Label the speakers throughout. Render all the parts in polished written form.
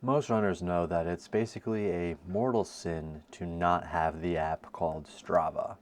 Speaker 1: Most runners know that it's basically a mortal sin to not have the app called Strava.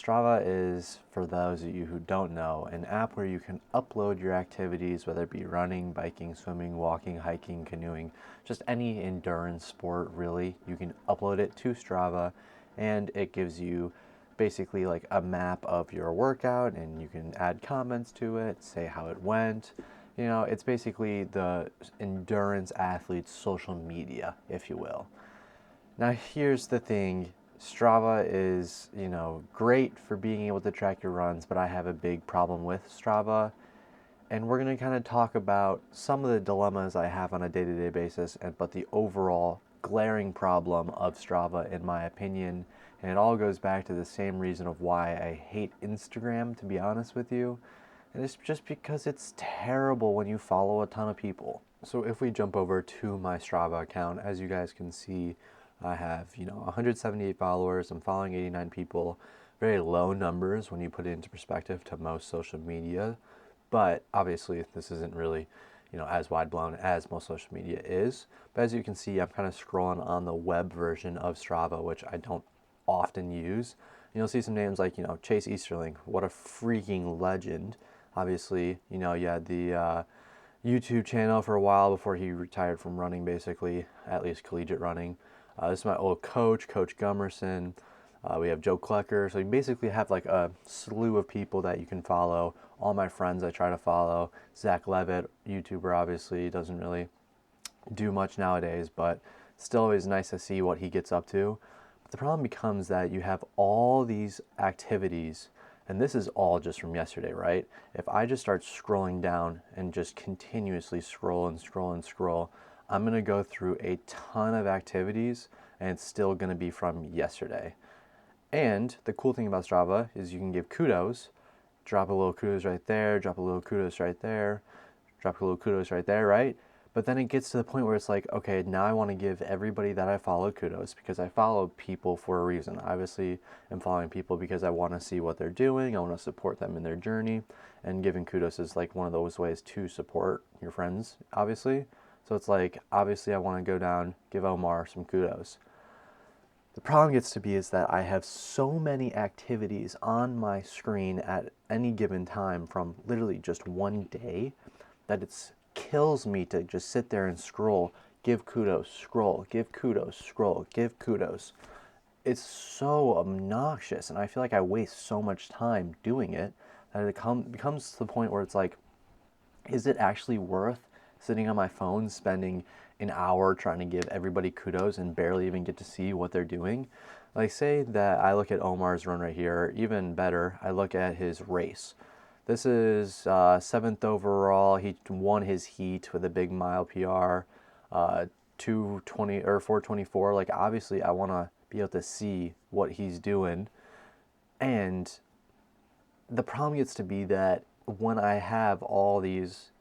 Speaker 1: Strava is, for those of you who don't know, an app where you can upload your activities, whether it be running, biking, swimming, walking, hiking, canoeing, just any endurance sport really. You can upload it to Strava and it gives you basically like a map of your workout, and you can add comments to it, say how it went. It's basically the endurance athlete's social media, if you will. Now, here's the thing. Strava is, great for being able to track your runs, but I have a big problem with Strava. And we're going to kind of talk about some of the dilemmas I have on a day-to-day basis, but the overall glaring problem of Strava, in my opinion. And it all goes back to the same reason of why I hate Instagram, to be honest with you. And it's just because it's terrible when you follow a ton of people. So if we jump over to my Strava account, as you guys can see, I have, 178 followers. I'm following 89 people. Very low numbers when you put it into perspective to most social media. But obviously this isn't really, as wide blown as most social media is. But as you can see, I'm kind of scrolling on the web version of Strava, which I don't often use. You'll see some names like, Chase Easterling. What a freaking legend. Obviously, you had the YouTube channel for a while before he retired from running, basically, at least collegiate running. This is my old coach, Coach Gummerson. We have Joe Klecker. So you basically have like a slew of people that you can follow. All my friends I try to follow. Zach Levitt, YouTuber, obviously, doesn't really do much nowadays, but still always nice to see what he gets up to. But the problem becomes that you have all these activities, and this is all just from yesterday, right? If I just start scrolling down and just continuously scroll and scroll and scroll, I'm going to go through a ton of activities, and it's still going to be from yesterday. And the cool thing about Strava is you can give kudos. Drop a little kudos right there, drop a little kudos right there, drop a little kudos right there, right? But then it gets to the point where it's like, okay, now I want to give everybody that I follow kudos, because I follow people for a reason. Obviously, I'm following people because I want to see what they're doing. I want to support them in their journey. And giving kudos is like one of those ways to support your friends, obviously. So it's like, obviously, I want to go down, give Omar some kudos. The problem gets to be is that I have so many activities on my screen at any given time from literally just one day that it kills me to just sit there and scroll, give kudos, scroll, give kudos, scroll, give kudos. It's so obnoxious, and I feel like I waste so much time doing it that it becomes to the point where it's like, is it actually worth sitting on my phone spending an hour trying to give everybody kudos and barely even get to see what they're doing? Like, say that I look at Omar's run right here, or even better, I look at his race. This is 7th overall. He won his heat with a big mile PR, 220 or 424. Like, obviously, I want to be able to see what he's doing. And the problem gets to be that when I have all these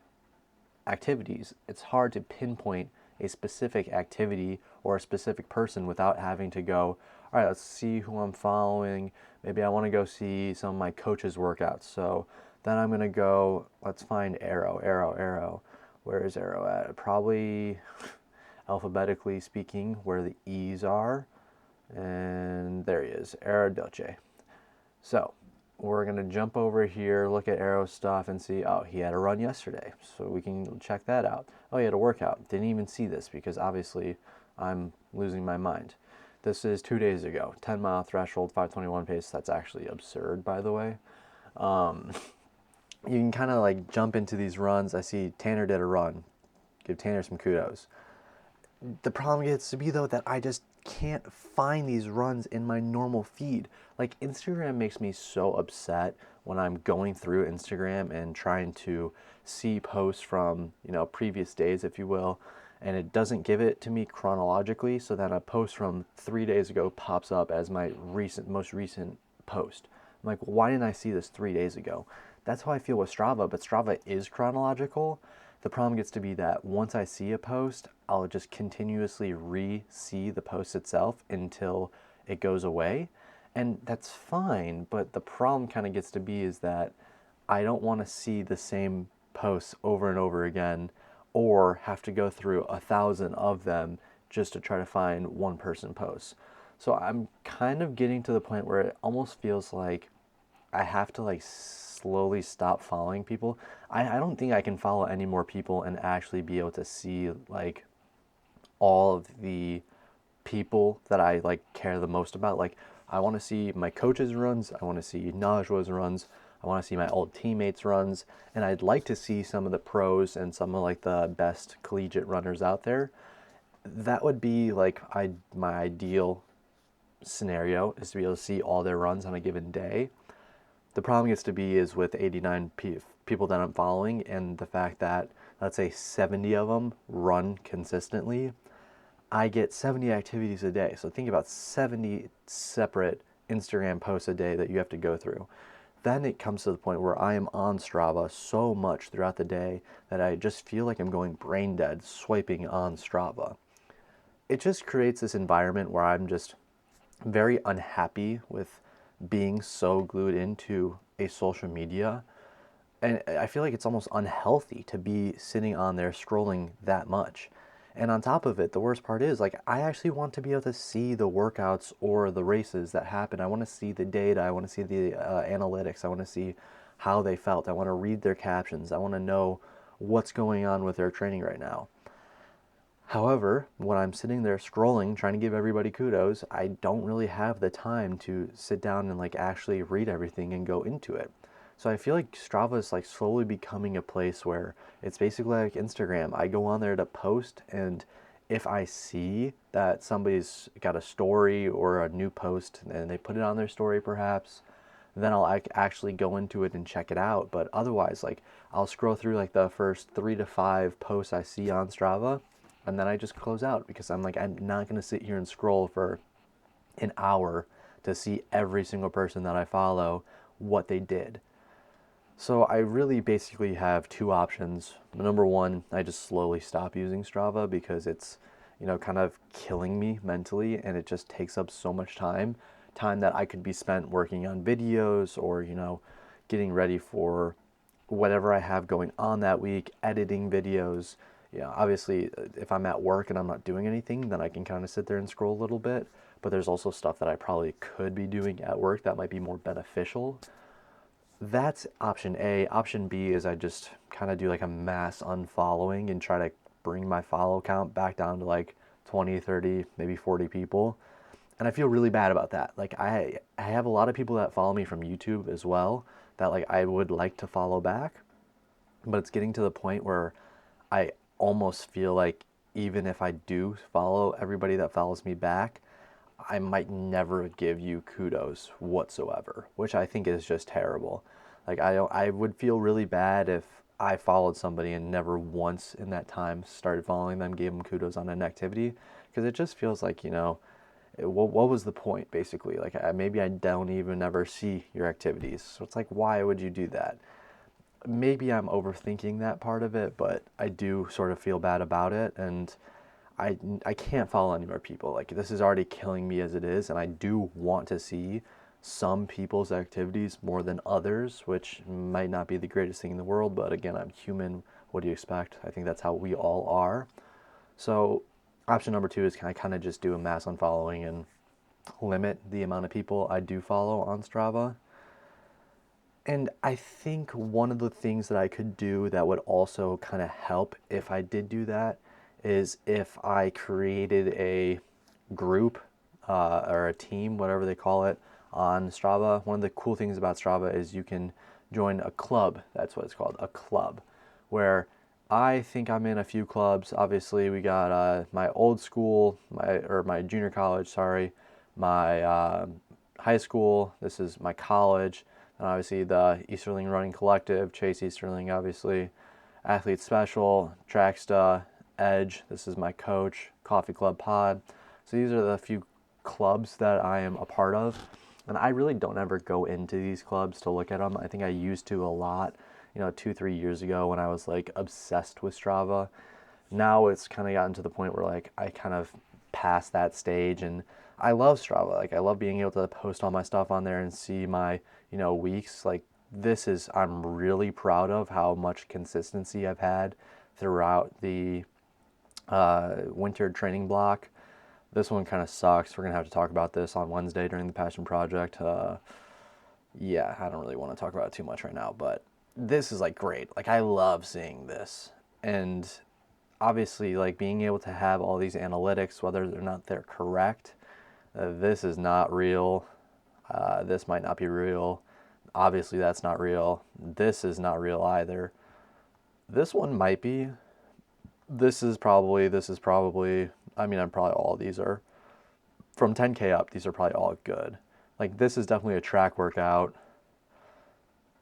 Speaker 1: activities, it's hard to pinpoint a specific activity or a specific person without having to go, all right, let's see who I'm following. Maybe I want to go see some of my coach's workouts. So then I'm going to go, let's find Arrow. Where is Arrow at? Probably alphabetically speaking, where the E's are. And there he is, Arrow Dolce. So we're going to jump over here, look at Arrow's stuff, and see, oh, he had a run yesterday, so we can check that out. Oh, he had a workout. Didn't even see this because obviously I'm losing my mind. This is 2 days ago, 10-mile threshold, 5:21 pace. That's actually absurd, by the way. You can kind of like jump into these runs. I see Tanner did a run. Give Tanner some kudos. The problem gets to be, though, that I just can't find these runs in my normal feed. Like, Instagram makes me so upset when I'm going through Instagram and trying to see posts from, previous days, if you will, and it doesn't give it to me chronologically, so then a post from 3 days ago pops up as my most recent post. I'm like, well, why didn't I see this 3 days ago? That's how I feel with Strava, but Strava is chronological. The problem gets to be that once I see a post, I'll just continuously re-see the post itself until it goes away. And that's fine, but the problem kind of gets to be is that I don't want to see the same posts over and over again or have to go through 1,000 of them just to try to find one person posts. So I'm kind of getting to the point where it almost feels like I have to like slowly stop following people. I don't think I can follow any more people and actually be able to see like all of the people that I like care the most about. Like I want to see my coaches runs, I want to see Najwa's runs, I want to see my old teammates runs, and I'd like to see some of the pros and some of like the best collegiate runners out there. That would be like my ideal scenario, is to be able to see all their runs on a given day. The problem gets to be is with 89 people that I'm following, and the fact that let's say 70 of them run consistently, I get 70 activities a day. So think about 70 separate Instagram posts a day that you have to go through. Then it comes to the point where I am on Strava so much throughout the day that I just feel like I'm going brain dead swiping on Strava. It just creates this environment where I'm just very unhappy with being so glued into a social media. And I feel like it's almost unhealthy to be sitting on there scrolling that much. And on top of it, the worst part is like I actually want to be able to see the workouts or the races that happen. I want to see the data. I want to see the analytics. I want to see how they felt. I want to read their captions. I want to know what's going on with their training right now. However, when I'm sitting there scrolling, trying to give everybody kudos, I don't really have the time to sit down and like actually read everything and go into it. So I feel like Strava is like slowly becoming a place where it's basically like Instagram. I go on there to post, and if I see that somebody's got a story or a new post and they put it on their story perhaps, then I'll actually go into it and check it out. But otherwise, like I'll scroll through like the first 3 to 5 posts I see on Strava, and then I just close out because I'm like, I'm not going to sit here and scroll for an hour to see every single person that I follow what they did. So I really basically have two options. Number one, I just slowly stop using Strava because it's, kind of killing me mentally, and it just takes up so much time that I could be spent working on videos or, getting ready for whatever I have going on that week, editing videos. Obviously, if I'm at work and I'm not doing anything, then I can kind of sit there and scroll a little bit. But there's also stuff that I probably could be doing at work that might be more beneficial. That's option A. Option B is I just kind of do like a mass unfollowing and try to bring my follow count back down to like 20, 30, maybe 40 people. And I feel really bad about that. Like I have a lot of people that follow me from YouTube as well that like I would like to follow back, but it's getting to the point where I almost feel like even if I do follow everybody that follows me back, I might never give you kudos whatsoever, which I think is just terrible. Like I would feel really bad if I followed somebody and never once in that time started following them, gave them kudos on an activity, because it just feels like, what was the point basically? Like maybe I don't even ever see your activities. So it's like, why would you do that? Maybe I'm overthinking that part of it, but I do sort of feel bad about it, and I can't follow any more people. Like this is already killing me as it is, and I do want to see some people's activities more than others, which might not be the greatest thing in the world, but again, I'm human. What do you expect? I think that's how we all are. So option number two is I kind of just do a mass unfollowing and limit the amount of people I do follow on Strava. And I think one of the things that I could do that would also kind of help if I did do that is if I created a group or a team, whatever they call it, on Strava. One of the cool things about Strava is you can join a club. That's what it's called, a club, where I think I'm in a few clubs. Obviously, we got my old school, my junior college, sorry, my high school. This is my college, and obviously the Easterling Running Collective, Chase Easterling, obviously, Athlete Special, Tracksta, Edge. This is my coach, Coffee Club Pod. So these are the few clubs that I am a part of, and I really don't ever go into these clubs to look at them. I think I used to a lot, 2-3 years ago when I was like obsessed with Strava. Now it's kind of gotten to the point where like I kind of passed that stage, and I love Strava. Like I love being able to post all my stuff on there and see my, weeks. Like I'm really proud of how much consistency I've had throughout the winter training block. This one kind of sucks. We're going to have to talk about this on Wednesday during the Passion Project. Yeah, I don't really want to talk about it too much right now, but this is like great. Like I love seeing this. And obviously like being able to have all these analytics, whether or not they're correct, this is not real. This might not be real. Obviously that's not real. This is not real either. This one might be. This is probably, I mean, I'm probably all these are from 10K up. These are probably all good. Like this is definitely a track workout.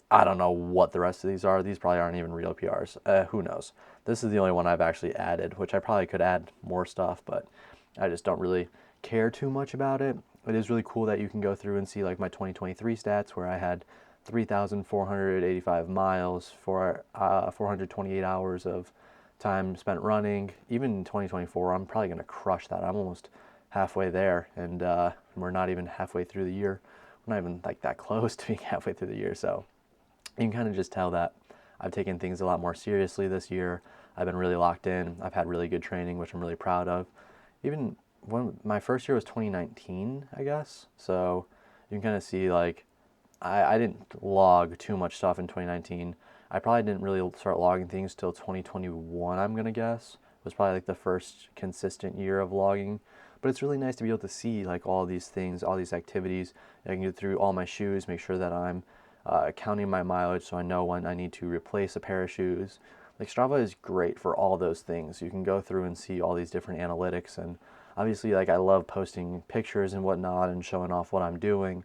Speaker 1: I don't know what the rest of these are. These probably aren't even real PRs. Who knows? This is the only one I've actually added, which I probably could add more stuff, but I just don't really care too much about it. It is really cool that you can go through and see like my 2023 stats where I had 3,485 miles for 428 hours of time spent running. Even in 2024, I'm probably going to crush that. I'm almost halfway there, and we're not even halfway through the year. We're not even like that close to being halfway through the year, so you can kind of just tell that I've taken things a lot more seriously this year. I've been really locked in. I've had really good training, which I'm really proud of. Even when my first year was 2019, I guess. So you can kind of see like I didn't log too much stuff in 2019. I probably didn't really start logging things till 2021, I'm going to guess. It was probably like the first consistent year of logging. But it's really nice to be able to see like all these things, all these activities. I can get through all my shoes, make sure that I'm counting my mileage so I know when I need to replace a pair of shoes. Like Strava is great for all those things. You can go through and see all these different analytics, and obviously like I love posting pictures and whatnot and showing off what I'm doing.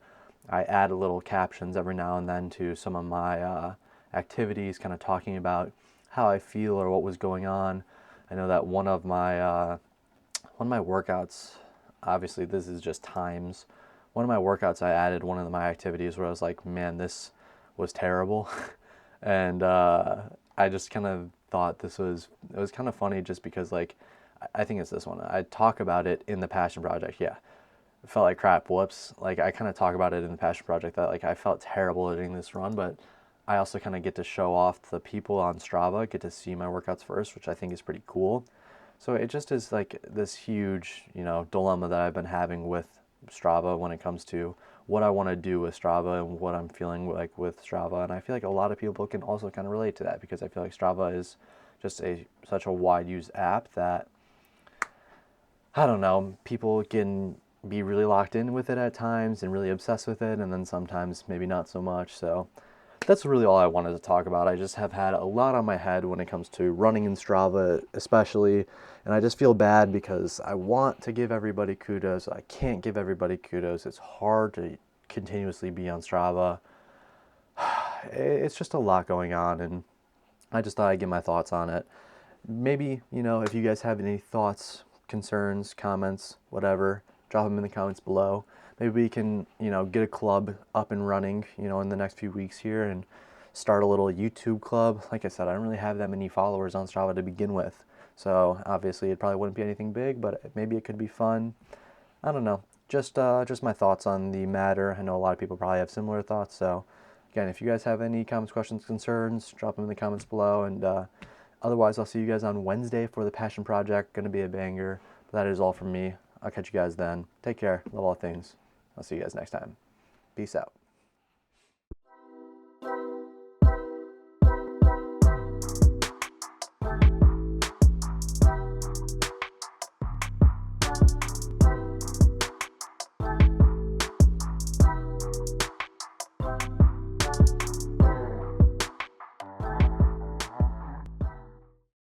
Speaker 1: I add little captions every now and then to some of my activities, kind of talking about how I feel or what was going on. I know that one of my workouts, obviously this is just times. One of my workouts I added one of my activities where I was like, man, this was terrible. And I just kind of thought it was kind of funny just because like, I think it's this one. I talk about it in the Passion Project. Yeah, it felt like crap. Whoops. Like I kind of talk about it in the Passion Project that like I felt terrible doing this run, but I also kind of get to show off the people on Strava, get to see my workouts first, which I think is pretty cool. So it just is like this huge, dilemma that I've been having with Strava when it comes to what I want to do with Strava and what I'm feeling like with Strava. And I feel like a lot of people can also kind of relate to that because I feel like Strava is just such a wide used app that, I don't know, people can be really locked in with it at times and really obsessed with it, and then sometimes maybe not so much. So that's really all I wanted to talk about. I just have had a lot on my head when it comes to running in Strava especially, and I just feel bad because I want to give everybody kudos. I can't give everybody kudos. It's hard to continuously be on Strava. It's just a lot going on, and I just thought I'd give my thoughts on it. Maybe, if you guys have any thoughts, concerns, comments, whatever, drop them in the comments below. Maybe we can, get a club up and running, in the next few weeks here and start a little YouTube club. Like I said, I don't really have that many followers on Strava to begin with. So obviously it probably wouldn't be anything big, but maybe it could be fun. I don't know. Just my thoughts on the matter. I know a lot of people probably have similar thoughts. So again, if you guys have any comments, questions, concerns, drop them in the comments below. And otherwise, I'll see you guys on Wednesday for the Passion Project. Going to be a banger. But that is all from me. I'll catch you guys then. Take care. Love all things. I'll see you guys next time. Peace out.